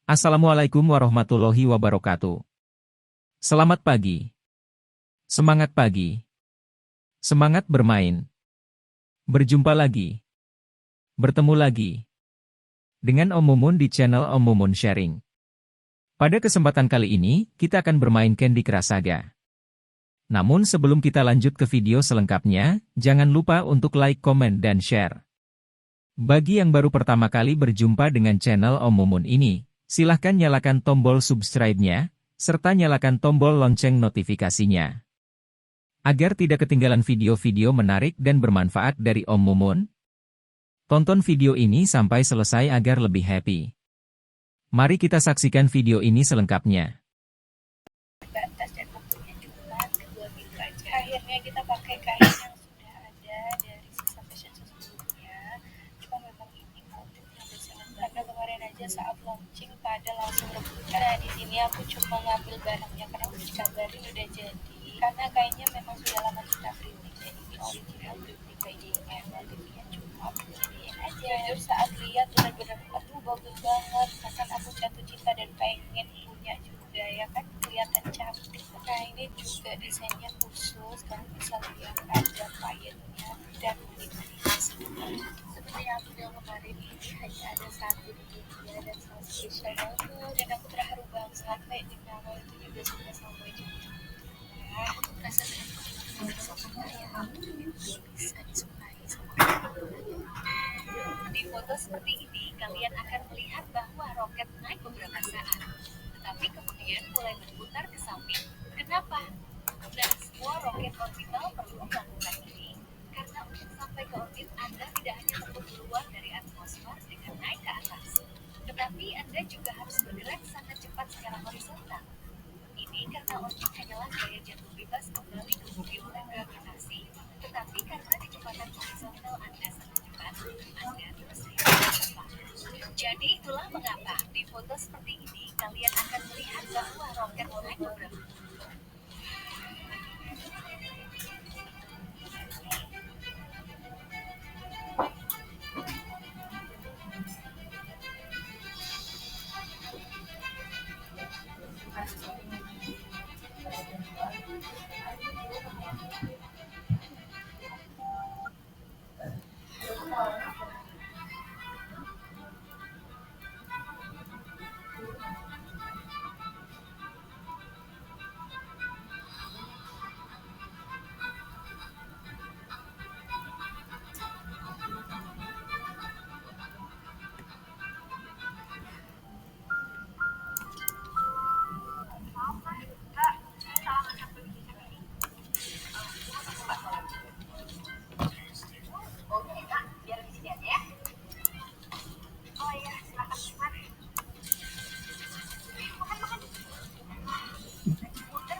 Assalamualaikum warahmatullahi wabarakatuh. Selamat pagi. Semangat pagi. Semangat bermain. Berjumpa lagi. Bertemu lagi. Dengan Om Mumun di channel Om Mumun Sharing. Pada kesempatan kali ini, kita akan bermain Candy Crush Saga. Namun sebelum kita lanjut ke video selengkapnya, jangan lupa untuk like, komen, dan share. Bagi yang baru pertama kali berjumpa dengan channel Om Mumun ini, silahkan nyalakan tombol subscribe-nya, serta nyalakan tombol lonceng notifikasinya. Agar tidak ketinggalan video-video menarik dan bermanfaat dari Om Mumun, tonton video ini sampai selesai agar lebih happy. Mari kita saksikan video ini selengkapnya. Batas dan waktunya cuma 2 minggu aja. Akhirnya kita pakai kain yang sudah ada dari sisa fashion show sebelumnya. Cuma memang ini outfit yang besaran karena kemarin aja saat launching pada langsung rebutan. Nah di sini aku cuma ngambil barangnya karena udah dikabarin udah jadi. Karena kainnya memang sudah lama kita printing dan ini original printing by DM. Motifnya cuma jadiin aja. Jujur saat lihat benar-benar aduh bagus banget. Bahkan aku jatuh cinta dan pengen punya juga ya kan, kelihatan cantik. Nah ini juga desainnya khusus, kamu bisa lihat ada payennya dan unik-uniknya sebenarnya. Seperti yang aku bilang kemarin, ini hanya ada satu di dunia dan sangat spesial banget, dan aku terharu banget sampai di awal itu juga sudah sampai jemput. Aku tuh merasa dengan sosoknya yang aku bisa disukai sama orang. Di foto seperti ini, kalian akan melihat bahwa roket naik beberapa saat, tetapi kemudian mulai berputar ke samping. Kenapa? Nah, semua roket orbital perlu melakukan ini, karena untuk sampai ke orbit, Anda tidak hanya perlu keluar dari atmosfer dengan naik ke atas, tetapi Anda juga harus bergerak sangat cepat secara horizontal. Ini karena orbit hanyalah gaya jatuh bebas kembali ke bumi oleh gravitasi, tetapi karena kecepatan horizontal Anda sangat cepat, Anda terus terbang. Jadi itulah mengapa di foto seperti ini kalian akan melihat bahwa roket naik beberapa.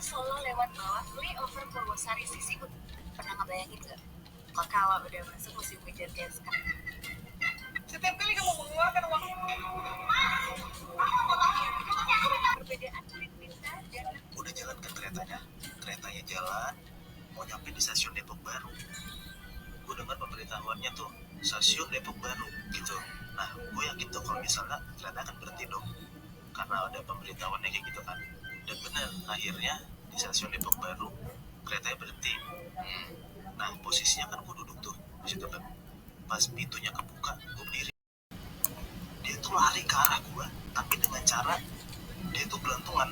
Solo lewat bawah flyover Purwosari sisi utara. Pernah ngebayangin nggak kalau udah masuk musim hujan kayak sekarang? Setiap kali kamu mengeluarkan uang, perbedaan lintas dan udah jalan ke keretanya jalan, mau nyampe di stasiun Depok Baru. Gue dengar pemberitahuannya tuh, stasiun Depok Baru gitu. Nah, gue yakin tuh kalau misalnya kereta akan berhenti dong, karena ada pemberitahuannya kayak gitu kan. Dan bener, akhirnya di stasiun Depok Baru keretanya berhenti. Nah, posisinya kan gue duduk tuh di situ kan. Pas pintunya kebuka, gue berdiri. Dia tuh lari ke arah gue, tapi dengan cara dia tuh gelantungan.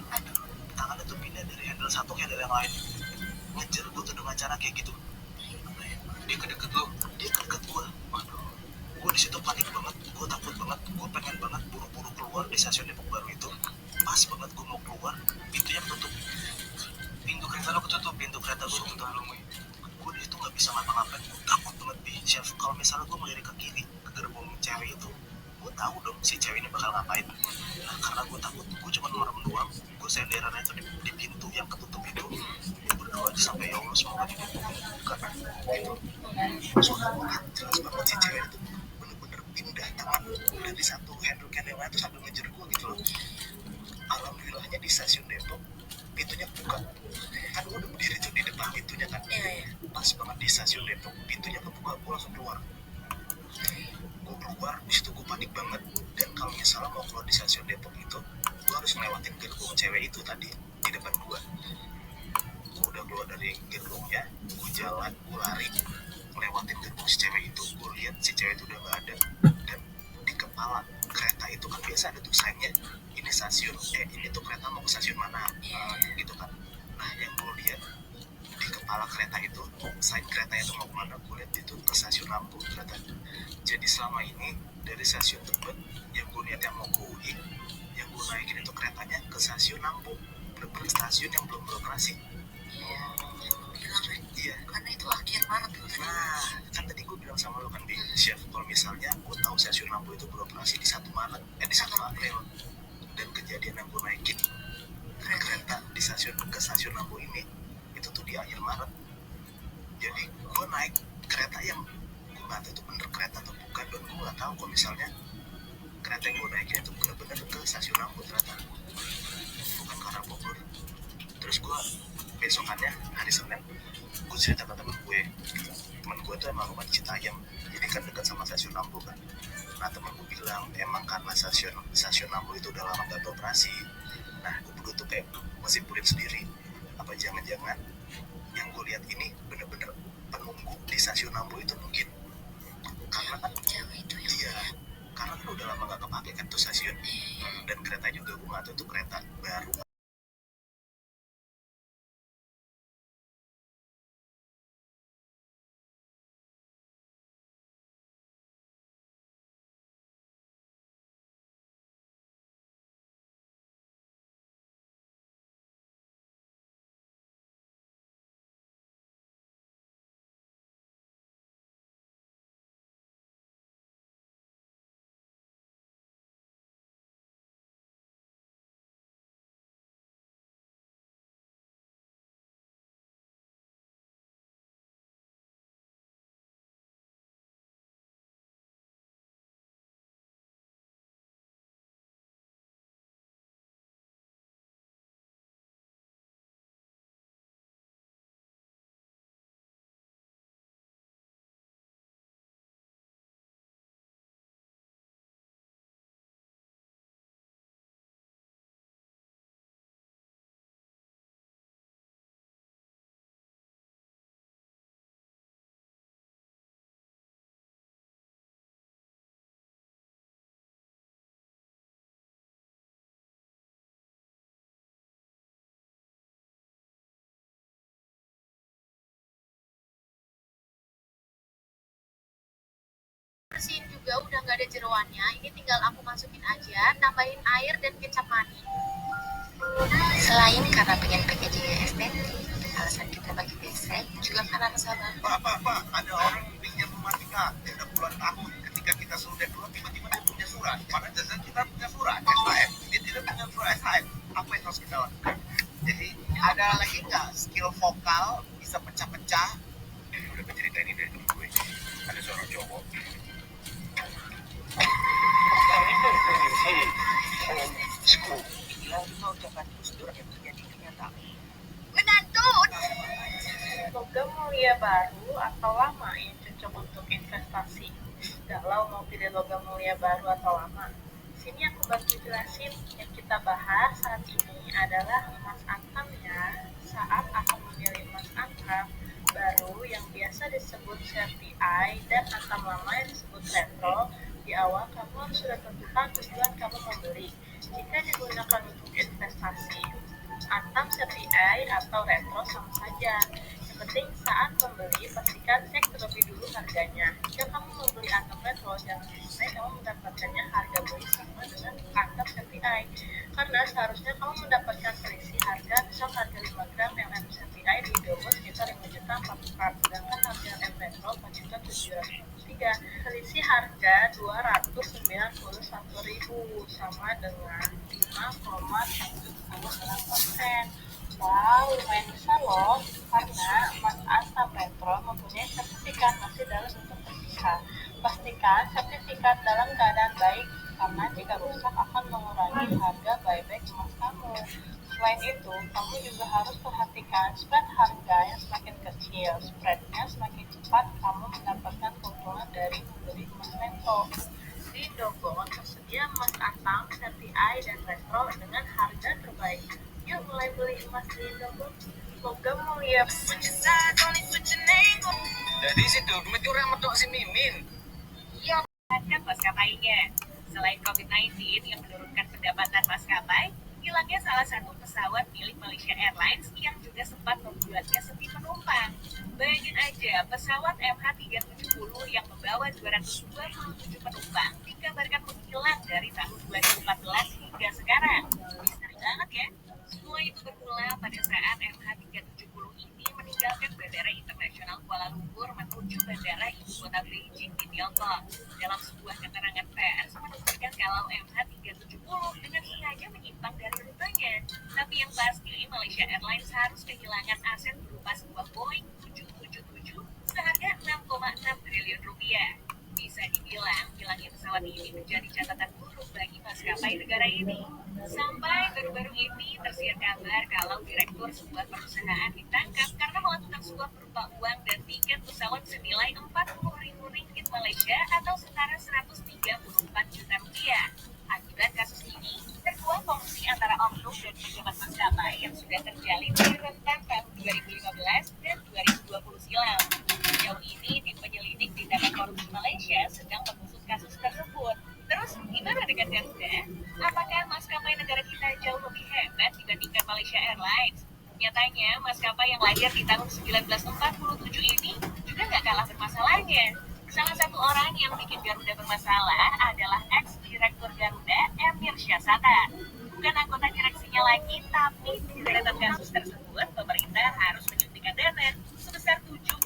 Tangannya tuh pindah dari handle satu ke handle yang lain. Ngejar gue tuh dengan cara kayak gitu. Dia kedeket lo, dia kedeket gue. Waduh, gue di situ panik banget, gue takut banget, gue pengen banget buru-buru keluar di stasiun Depok Baru itu. Pas banget gue mau keluar, pintunya ketutup. Pintu kereta lo ketutup, pintu kereta gue ketutup. Gue di situ nggak bisa ngapa-ngapain, gue takut banget bi. Kalau misalnya gue melirik ke kiri ke gerbong cewek itu, gue tahu dong si cewek ini bakal ngapain. Nah karena gue takut, gue cuma merem doang. Gue senderan aja di pintu yang ketutup itu. Gue berdoa aja sampai ya Allah semoga di pintu buka gitu. Soalnya gue lihat jelas banget si cewek itu bener-bener pindah tangan dari satu handle ke handle lain tuh sambil ngejar gue gitu loh. Alhamdulillahnya di stasiun Depok pintunya kebuka. Kan gue udah berdiri tuh di depan pintunya kan. Pas banget di stasiun Depok pintunya kebuka, gue langsung keluar. Gue keluar, di situ gue panik banget. Dan kalau misalnya mau keluar di stasiun Depok itu, gue harus ngelewatin gerbong cewek itu tadi di depan gue. Gue udah keluar dari gerbongnya, gue jalan, gue lari, ngelewatin gerbong si cewek itu. Gue lihat si cewek itu udah gak ada, dan di kepala kereta itu kan biasa ada tuh sign-nya, ini stasiun, ini tuh kereta mau ke stasiun mana, gitu kan. Nah yang gue lihat di kepala kereta itu, sign kereta itu mau kemana, gue lihat itu ke stasiun Lampung ternyata. Jadi selama ini dari stasiun Tebet yang gue lihat yang mau ke UI, yang gue naikin itu keretanya ke stasiun Lampung, bener-bener stasiun yang belum beroperasi. Iya, Karena itu akhir Maret tuh. nah kan tadi gue bilang sama lo kan di chef, kalau misalnya gue tahu stasiun Lampung itu beroperasi di 1 Maret, di 1 April, dan kejadian yang gue naikin kereta di stasiun ke stasiun Lampung ini itu tuh di akhir Maret. Jadi gue naik kereta yang gue nggak tahu itu bener kereta atau bukan, dan gue nggak tahu kalau misalnya kereta yang gue naikin itu bener-bener ke stasiun Lampung ternyata, bukan ke arah Bogor. Terus gue besokannya hari Senin gue cerita ke temen gue tuh emang rumah di Citayam, jadi kan dekat sama stasiun Lampung kan. Nah temen gue bilang emang karena stasiun Lampung itu udah lama gak beroperasi. Nah gue berdua tuh kayak ngesimpulin sendiri, apa jangan-jangan yang gue lihat ini bener-bener penunggu di stasiun Lampung itu mungkin, karena kan Cewek itu yang iya, karena kan udah lama gak kepake kan tuh stasiun, dan kereta juga gue gak tahu itu kereta baru. bersihin juga, udah nggak ada jeroannya. Ini tinggal aku masukin aja, tambahin air dan kecap manis. Selain karena pengen packagingnya estetik, alasan kita bagi besek juga karena rasa bangga. Pak, ada orang pinjam rumah kita, dia udah puluhan tahun. Ketika kita suruh dia keluar, tiba-tiba dia punya surat. Padahal jasa kita punya surat SHM, dia tidak punya surat SHM. Apa yang harus kita lakukan? Jadi ada lagi nggak skill vokal bisa pecah-pecah? Udah cerita ini dari temen gue. Ada seorang cowok. Menantu! Logam mulia baru atau lama yang cocok untuk investasi? Galau mau pilih logam mulia baru atau lama? Sini aku bantu jelasin. Yang kita bahas saat ini adalah emas antam ya. Saat aku memilih emas antam baru yang biasa disebut CRTI dan antam lama yang disebut retro, di awal kamu harus sudah tentukan tujuan kamu membeli. Jika digunakan untuk investasi, antam CRTI atau retro sama saja. Yang penting saat membeli pastikan cek terlebih dulu harganya. Jika kamu membeli antam retro, jangan sampai kamu mendapatkannya harga beli sama dengan antam CRTI. Karena seharusnya kamu mendapatkan selisih harga, misal harga 5 gram MM CRTI di Indomaret sekitar 5.044, sedangkan harga MM retro 4.753. Selisih harga 291.000 sama dengan 5,1%. Wow, lumayan besar loh, karena emas antam retro mempunyai sertifikat masih dalam bentuk terpisah. Pastikan sertifikat dalam keadaan baik, karena jika rusak akan mengurangi harga buyback emas kamu. Selain itu, kamu juga harus perhatikan spread harga yang semakin kecil, spreadnya semakin cepat kamu mendapatkan keuntungan dari membeli emas retro. Di Dogon tersedia emas antam Jepang, CTI, dan retro dengan harga terbaik. Yuk mulai beli emas di Indogo. Logam mulia. Jadi situ, duit orang medok si Mimin. Iya, kan maskapainya. Selain COVID-19 yang menurunkan pendapatan maskapai, hilangnya salah satu pesawat milik Malaysia Airlines yang juga sempat membuatnya sepi penumpang. Bayangin aja, pesawat MH370 yang membawa 227 penumpang dikabarkan menghilang dari tahun 2014 hingga sekarang. Misteri banget ya. Semua itu bermula pada saat MH370 ini meninggalkan Bandara Internasional Kuala Lumpur menuju Bandara Ibu Kota Beijing di Tiongkok. Dalam sebuah keterangan pers menunjukkan kalau MH370 dengan sengaja menyimpang dari rutenya. Tapi yang pasti, Malaysia Airlines harus kehilangan aset berupa sebuah Boeing 777 seharga 6,6 triliun rupiah. Bisa dibilang, hilangnya pesawat ini menjadi catatan buruk bagi maskapai negara ini. Sampai baru-baru ini tersiar kabar kalau direktur sebuah perusahaan ditangkap karena melakukan suap berupa uang dan tiket pesawat senilai 40.000 ringgit Malaysia atau setara 134 juta rupiah. Akibat kasus ini, terkuak kongsi antara oknum dan pejabat maskapai yang sudah terjalin di rentang tahun 2015 dan 2020 silam. Sejauh ini, tim penyelidik tindakan korupsi Malaysia sedang mengusut kasus tersebut. Terus, gimana dengan Garuda? Apakah maskapai negara kita jauh lebih hebat dibandingkan Malaysia Airlines? Nyatanya, maskapai yang lahir di tahun 1947 ini juga nggak kalah bermasalahnya. Salah satu orang yang bikin Garuda bermasalah adalah ex-direktur Garuda, Emir Syahsatar. Bukan anggota direksinya lagi, tapi di deretan kasus tersebut, pemerintah harus menyuntikkan dana sebesar 7,5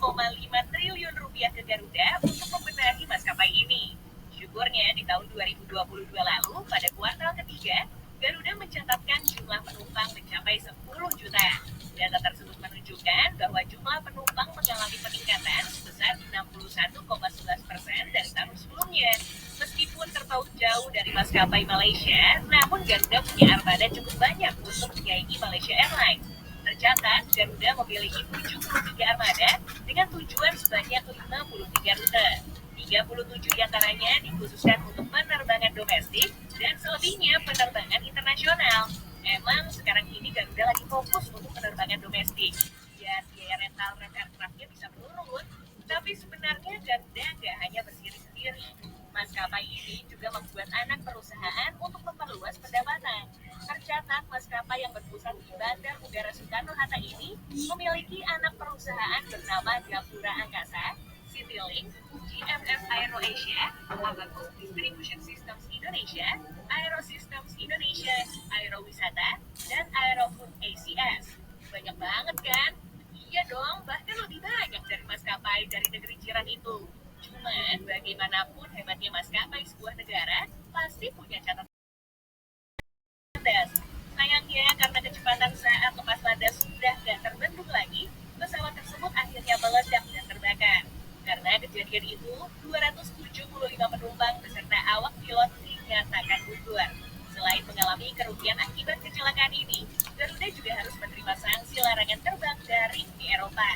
triliun rupiah ke Garuda untuk membenahi maskapai ini. Syukurnya di tahun 2022 lalu, pada kuartal ketiga, Garuda mencatatkan jumlah penumpang mencapai 10 juta. Data tersebut menunjukkan bahwa jumlah penumpang mengalami peningkatan sebesar 61,11% dari tahun sebelumnya. Meskipun terpaut jauh dari maskapai Malaysia, namun Garuda punya armada cukup banyak untuk menyaingi Malaysia Airlines. Tercatat, Garuda memiliki 73 armada dengan tujuan sebanyak 53 rute. 37 diantaranya dikhususkan untuk penerbangan domestik dan selebihnya penerbangan internasional. Emang sekarang ini Garuda lagi fokus untuk penerbangan domestik. Ya, biaya rental aircraft-nya bisa menurun. Tapi sebenarnya Garuda nggak hanya berdiri sendiri. Maskapai ini juga membuat anak perusahaan untuk memperluas pendapatan. Tercatat maskapai yang berpusat di Bandar Udara Soekarno-Hatta ini memiliki anak perusahaan bernama Gapura Angkasa, Citylink, GMF AeroAsia, Abacus Distribution Systems Indonesia, Aerosystems Indonesia, Aerowisata, dan Aerofood ACS. Banyak banget kan? Iya dong, bahkan lebih banyak dari maskapai dari negeri jiran itu. Cuman bagaimanapun hebatnya maskapai sebuah negara, pasti punya catatan. Sayangnya karena kecepatan saat lepas landas sudah tidak terbendung lagi, pesawat tersebut akhirnya meledak dan terbakar. Karena kejadian itu, 275 penumpang beserta awak pilot dinyatakan gugur. Selain mengalami kerugian akibat kecelakaan ini, Garuda juga harus menerima sanksi larangan terbang dari Uni Eropa.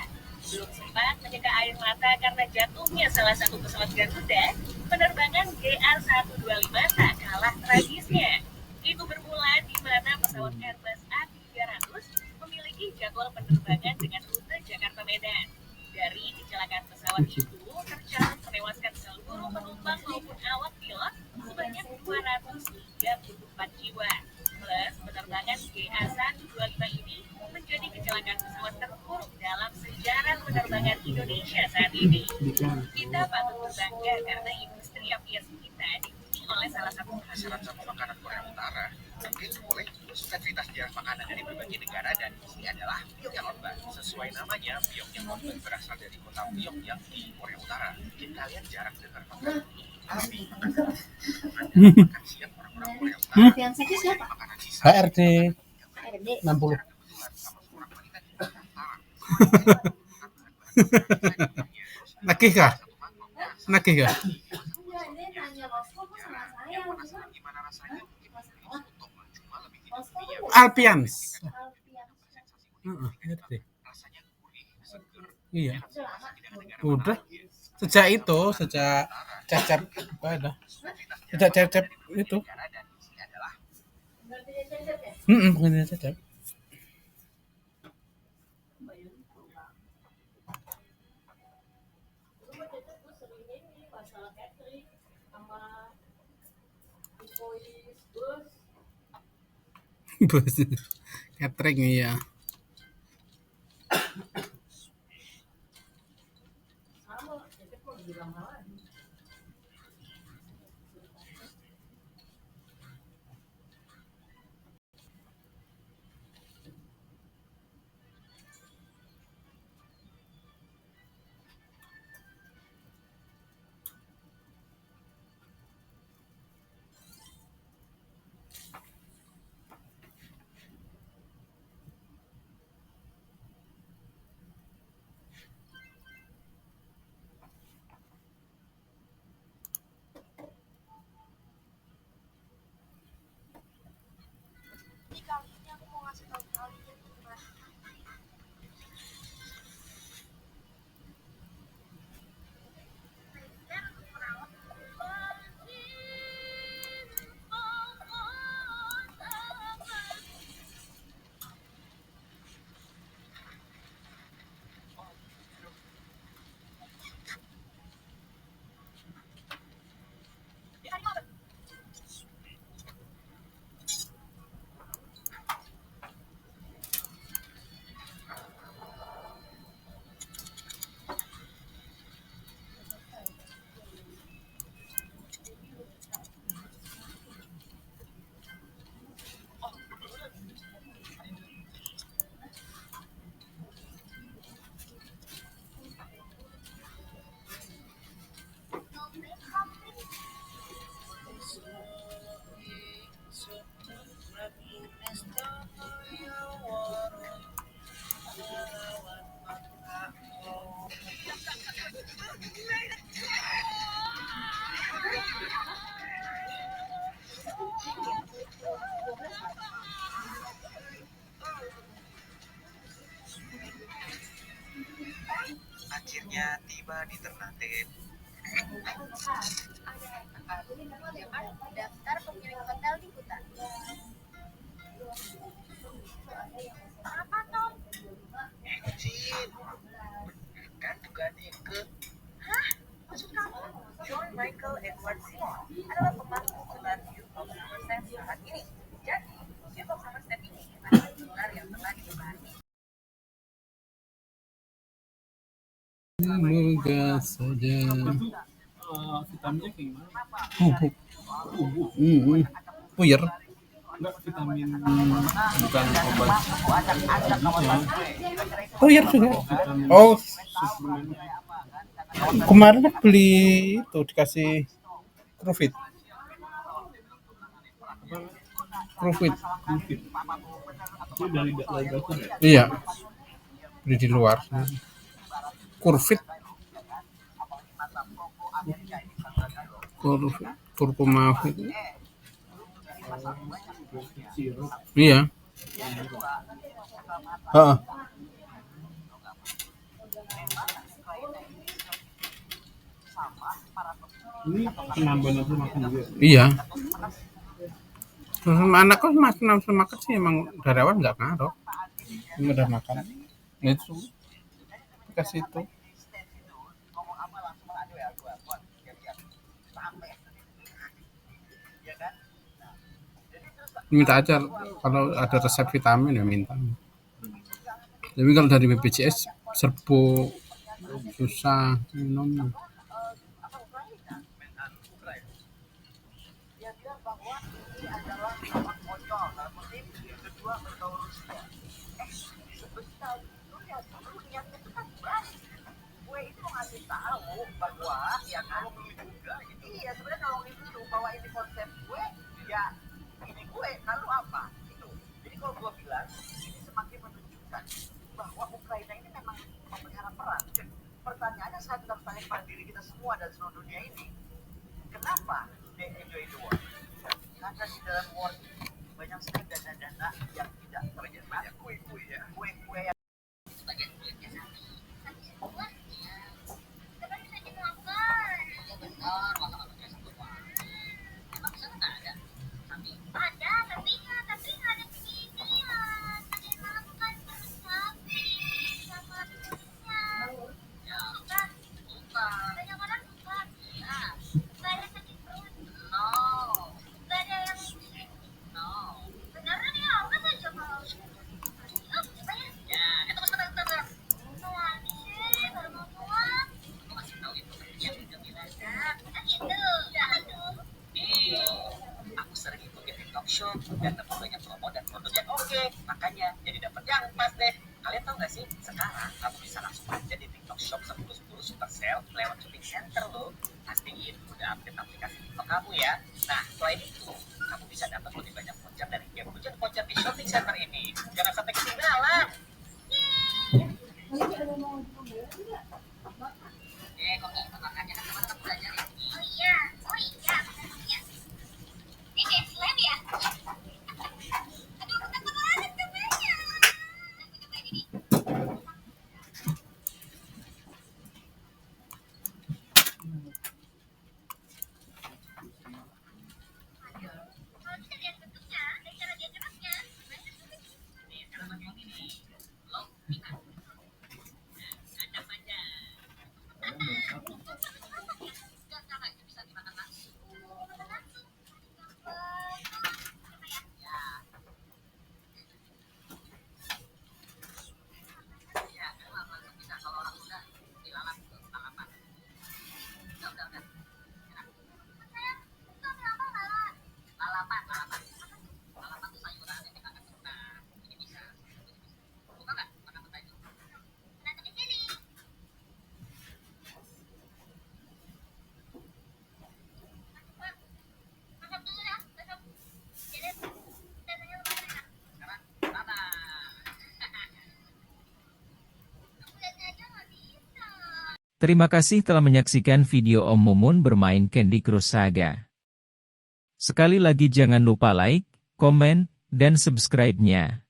Belum sempat menyeka air mata karena jatuhnya salah satu pesawat Garuda, penerbangan GA125 tak kalah tragisnya. Itu bermula di mana pesawat Airbus A300 memiliki jadwal penerbangan dengan rute Jakarta-Medan. Dari kecelakaan pesawat itu, tercatat menewaskan seluruh penumpang maupun awak pilot sebanyak 234 jiwa. Plus, penerbangan GA125 ini menjadi kecelakaan pesawat terburuk dalam sejarah penerbangan Indonesia saat ini. Kita patut berbangga karena industri aviasi kita diikuti oleh salah satu Masyarakat makanan Korea Utara mungkin boleh suka cerita sejarah makanan dari berbagai negara dan ini adalah Pyongyang. Sesuai namanya, Pyongyang berasal dari kota Pyongyang di Korea Utara. Mungkin kalian jarang dengar makan ini, tapi makan siang orang-orang Korea Utara. Yang sakit siapa? Makanan sisa. HRD HRD 60. Nagih kah? Nagih kah? Alpians. Iya. Udah. Sejak itu, sejak Cecep apa dah? Sejak Cecep itu Bukan cocok. Bos catering ya. Ini kali ini aku mau ngasih tahu kalian gimana. Akhirnya tiba di Ternate. Daftar pemilik hotel di hutan. Apa Tom? Cin, kan juga ke Maksud kamu? John Michael Edward Seymour adalah pemangku hutan Youth of Somerset saat ini. Jadi, Youth of Somerset ini adalah gelar yang telah dibebani. Semoga saja. Vitaminnya kayak gimana? Bubuk. Puyer. Enggak, vitamin bukan obat. Puyer juga. Oh, kemarin aku beli itu dikasih Crufit. Crufit. Itu dari dokter ya? Iya. Beli di luar. Crufit. Kurkuma fit. Sirup. Iya. Heeh. Ini penambahan nafsu makan juga. Iya. Terus sama anakku nafsu makan sih emang dari awal nggak ngaruh. Ini udah makan. Nah, itu kasih itu. Minta aja kalau ada resep vitamin ya minta. Tapi kalau dari BPJS serbu susah minum. Gue itu mau ngasih tahu bahwa ya kan iya sebenarnya nolongin dulu bahwa ini konsep gue ya ini gue lalu apa itu jadi kalau gue bilang ini semakin menunjukkan bahwa Ukraina ini memang memelihara perang. Pertanyaannya saat kita bertanya pada diri kita semua dan seluruh dunia ini kenapa they enjoy the war? Karena di dalam war ini banyak sekali dana-dana yang tidak terjadi banyak kue-kue ya kue-kue yang Ada, tapi nggak ada begini. shop dan dapat banyak promo dan produk yang oke. Makanya jadi dapat yang pas deh. Kalian tahu nggak sih? Sekarang kamu bisa langsung aja di TikTok Shop 10-10 Super Sale lewat shopping center loh. Pastiin udah update aplikasi TikTok kamu ya. Nah, selain itu, kamu bisa dapat lebih banyak voucher dari game voucher di shopping center ini. Jangan sampai ketinggalan. Koki, makanya kan teman-teman belajar ya. Oh iya. Ini slam ya? Aduh, ketemu banget cobain ini. Kalau kita lihat bentuknya dan cara dia geraknya, Nih, sekarang lagi yang ini. Lo, Mika. Ada aja. Dan cara itu bisa dimakan langsung. Ya, memang langsung bisa. Kalau orang Sunda dilalap tuh, lalapan. Udah. Enak. Lalapan. Lalapan tuh sayuran yang kita akan suka. Ini bisa. Suka nggak makan petai itu? datang di sini. Makan dulu ya, besok. Jadi, rasanya lumayan enak. Sekarang, bye-bye. Aku lihatnya aja nggak bisa. Terima kasih telah menyaksikan video Om Mumun bermain Candy Crush Saga. Sekali lagi jangan lupa like, komen, dan subscribe-nya.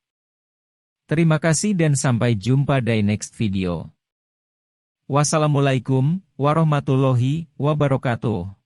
Terima kasih dan sampai jumpa di next video. Wassalamualaikum warahmatullahi wabarakatuh.